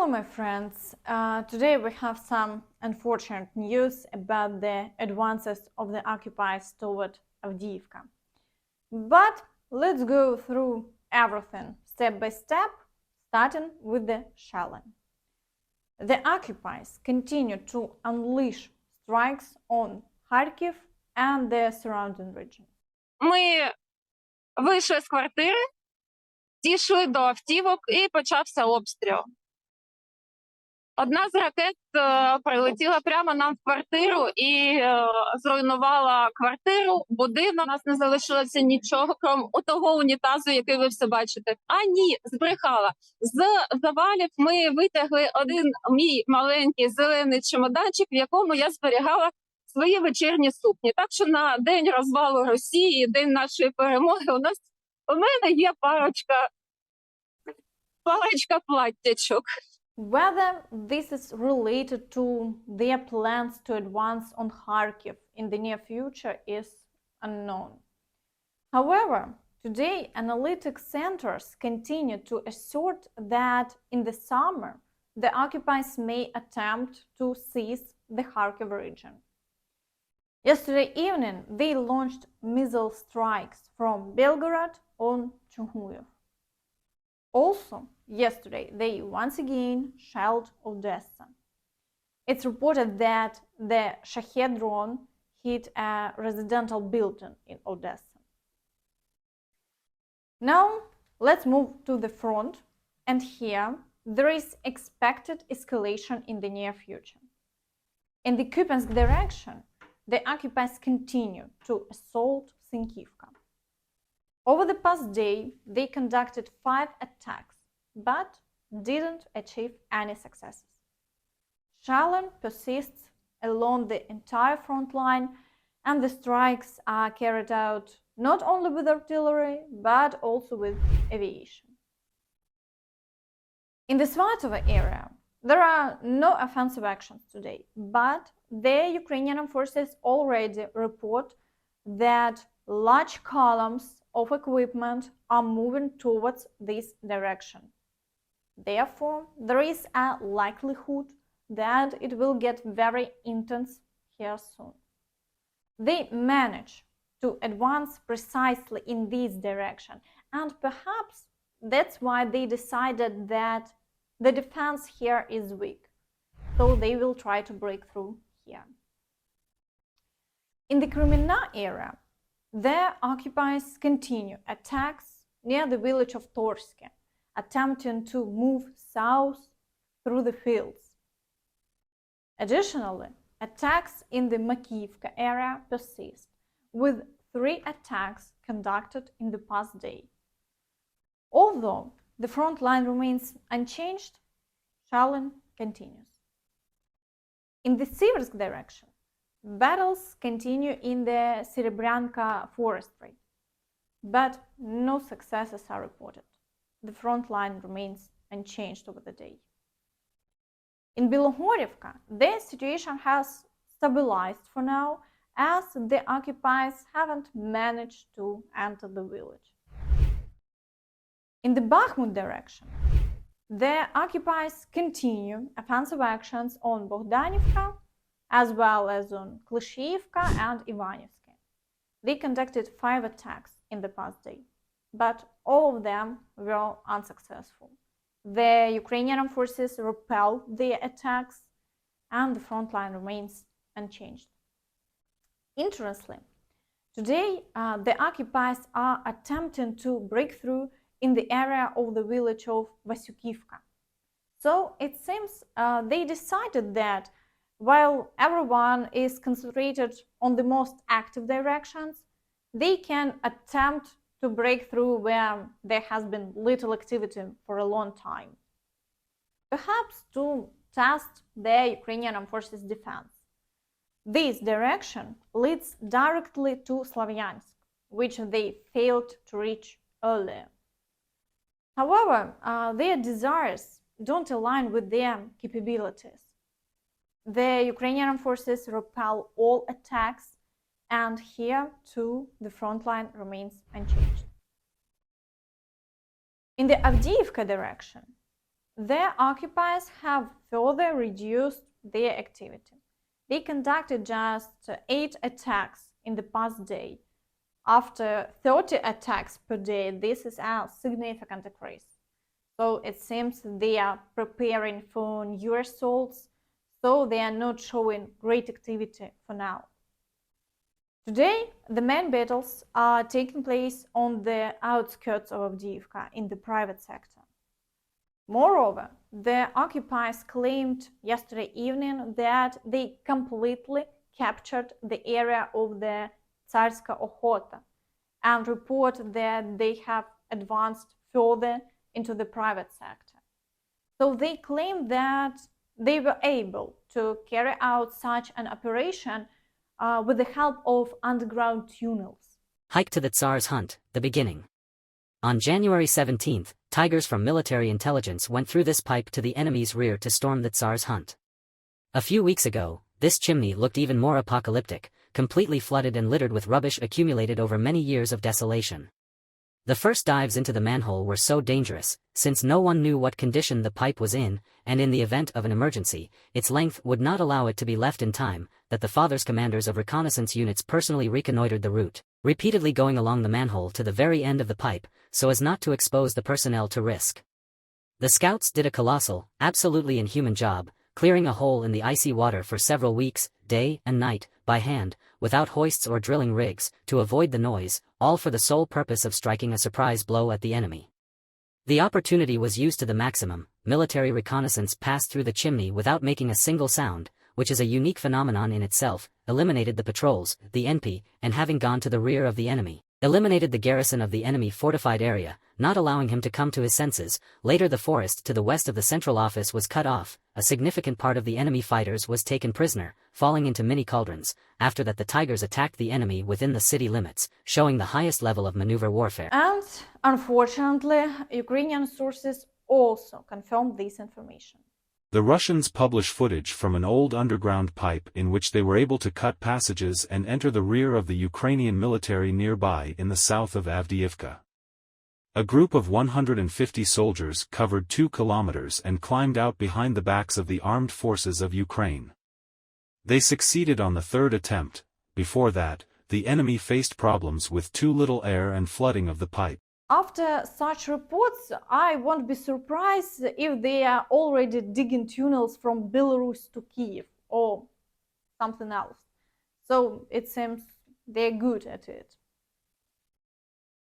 my friends, today we have some unfortunate news about the advances of the occupiers toward Avdiivka. But let's go through everything step by step, starting with the shelling. The occupiers continue to unleash strikes on Kharkiv and the surrounding region. Ми вийшли з квартири, дійшли до автівок і почався обстріл. Одна з ракет прилетіла прямо нам в квартиру і зруйнувала квартиру, будинок. У нас не залишилося нічого, крім того унітазу, який ви все бачите. А ні, збрехала. З завалів ми витягли один мій маленький зелений чемоданчик, в якому я зберігала свої вечірні сукні. Так що на день розвалу Росії, день нашої перемоги, у мене є парочка платтячок. Whether this is related to their plans to advance on Kharkiv in the near future is unknown. However, today analytic centers continue to assert that in the summer, the occupiers may attempt to seize the Kharkiv region. Yesterday evening, they launched missile strikes from Belgorod on Chugmuyov. Also, yesterday, they once again shelled Odessa. It's reported that the Shahed drone hit a residential building in Odessa. Now, let's move to the front, and here there is expected escalation in the near future. In the Kupiansk direction, the occupiers continue to assault Synkivka. Over the past day, they conducted 5 attacks, but didn't achieve any successes. Shelling persists along the entire front line, and the strikes are carried out not only with artillery, but also with aviation. In the Svatove area, there are no offensive actions today, but the Ukrainian Armed Forces already report that large columns of equipment are moving towards this direction. Therefore, there is a likelihood that it will get very intense here soon. They manage to advance precisely in this direction, and perhaps that's why they decided that the defense here is weak, so they will try to break through here. In the Kreminna area, the occupiers continue attacks near the village of Torske, attempting to move south through the fields. Additionally, attacks in the Makivka area persist, with 3 attacks conducted in the past day. Although the front line remains unchanged, shelling continues. In the Siversk direction, battles continue in the Serebryanka forestry, but no successes are reported. The front line remains unchanged over the day. In Bilohorivka, the situation has stabilized for now, as the occupiers haven't managed to enter the village. In the Bakhmut direction, the occupiers continue offensive actions on Bohdanivka, as well as on Klishchiivka and Ivanivske. They conducted 5 attacks in the past day, but all of them were unsuccessful. The Ukrainian Armed Forces repelled the attacks, and the front line remains unchanged. Interestingly, today the occupiers are attempting to break through in the area of the village of Synkivka. So it seems they decided that while everyone is concentrated on the most active directions, they can attempt to break through where there has been little activity for a long time. Perhaps to test the Ukrainian Armed Forces defense. This direction leads directly to Slavyansk, which they failed to reach earlier. However, their desires don't align with their capabilities. The Ukrainian Armed Forces repel all attacks, and here too the front line remains unchanged. In the Avdiivka direction, the occupiers have further reduced their activity. They conducted just 8 attacks in the past day. After 30 attacks per day, this is a significant increase. So it seems they are preparing for new assaults, so they are not showing great activity for now. Today, the main battles are taking place on the outskirts of Avdiivka in the private sector. Moreover, the occupiers claimed yesterday evening that they completely captured the area of the Tsarska Okhota and report that they have advanced further into the private sector. So they claim that they were able to carry out such an operation with the help of underground tunnels. Hike to the Tsar's hunt, the beginning. On January 17th, Tigers from military intelligence went through this pipe to the enemy's rear to storm the Tsar's hunt. A few weeks ago, this chimney looked even more apocalyptic, completely flooded and littered with rubbish accumulated over many years of desolation. The first dives into the manhole were so dangerous, since no one knew what condition the pipe was in, and in the event of an emergency, its length would not allow it to be left in time, that the father's commanders of reconnaissance units personally reconnoitered the route, repeatedly going along the manhole to the very end of the pipe, so as not to expose the personnel to risk. The scouts did a colossal, absolutely inhuman job, clearing a hole in the icy water for several weeks, day and night, by hand, without hoists or drilling rigs, to avoid the noise, all for the sole purpose of striking a surprise blow at the enemy. The opportunity was used to the maximum. Military reconnaissance passed through the chimney without making a single sound, which is a unique phenomenon in itself, eliminated the patrols, the NP, and having gone to the rear of the enemy, eliminated the garrison of the enemy fortified area, not allowing him to come to his senses. Later the forest to the west of the central office was cut off, a significant part of the enemy fighters was taken prisoner, falling into mini cauldrons. After that the Tigers attacked the enemy within the city limits, showing the highest level of maneuver warfare. And, unfortunately, Ukrainian sources also confirmed this information. The Russians publish footage from an old underground pipe in which they were able to cut passages and enter the rear of the Ukrainian military nearby in the south of Avdiivka. A group of 150 soldiers covered 2 kilometers and climbed out behind the backs of the armed forces of Ukraine. They succeeded on the 3rd attempt. Before that, the enemy faced problems with too little air and flooding of the pipe. After such reports, I won't be surprised if they are already digging tunnels from Belarus to Kiev or something else. So it seems they're good at it.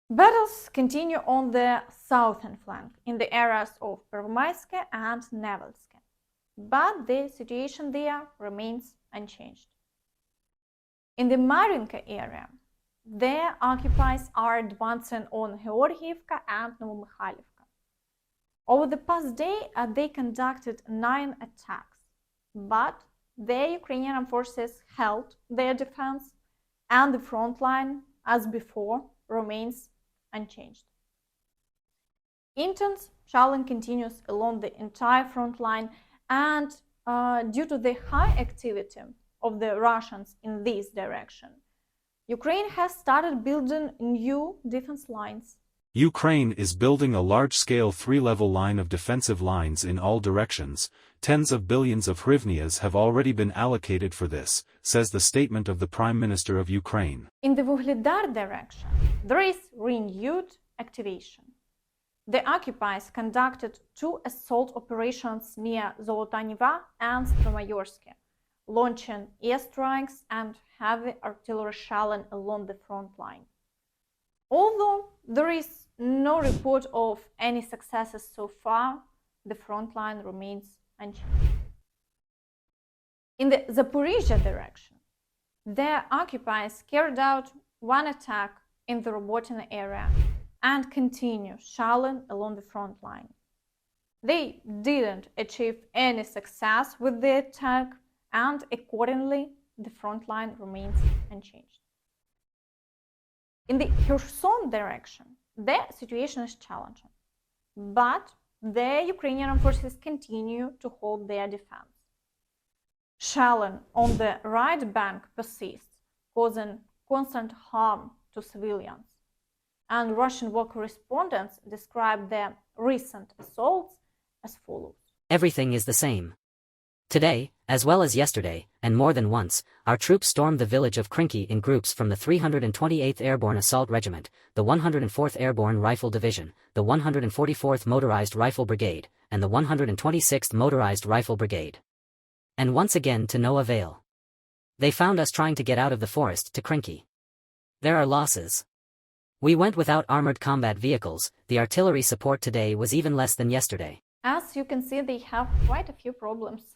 Battles continue on the southern flank in the areas of Pervomaiske and Nevelske, but the situation there remains unchanged. In the Mariinka area, the occupiers are advancing on Georgiivka and Novomikhailivka. Over the past day, they conducted 9 attacks, but the Ukrainian Armed Forces held their defense, and the front line, as before, remains unchanged. Intense shelling continues along the entire front line, and due to the high activity of the Russians in this direction, Ukraine has started building new defense lines. Ukraine is building a large-scale 3-level line of defensive lines in all directions. Tens of billions of hryvnias have already been allocated for this, says the statement of the Prime Minister of Ukraine. In the Vuhledar direction, there is renewed activation. The occupiers conducted 2 assault operations near Zolota Niva and Staromaiorske, launching airstrikes and heavy artillery shelling along the front line. Although there is no report of any successes so far, the front line remains unchanged. In the Zaporizhzhia direction, the occupiers carried out 1 attack in the Robotina area and continue shelling along the front line. They didn't achieve any success with the attack, and accordingly, the front line remains unchanged. In the Kherson direction, the situation is challenging, but the Ukrainian Armed Forces continue to hold their defense. Shelling on the right bank persists, causing constant harm to civilians, and Russian war correspondents describe the recent assaults as follows. Everything is the same. Today, as well as yesterday, and more than once, our troops stormed the village of Krinky in groups from the 328th Airborne Assault Regiment, the 104th Airborne Rifle Division, the 144th Motorized Rifle Brigade, and the 126th Motorized Rifle Brigade. And once again to no avail. They found us trying to get out of the forest to Krinky. There are losses. We went without armored combat vehicles, the artillery support today was even less than yesterday. As you can see, they have quite a few problems.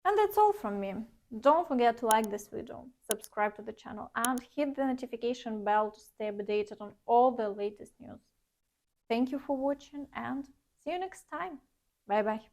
And that's all from me. Don't forget to like this video, subscribe to the channel, and hit the notification bell to stay updated on all the latest news. Thank you for watching and see you next time. Bye bye.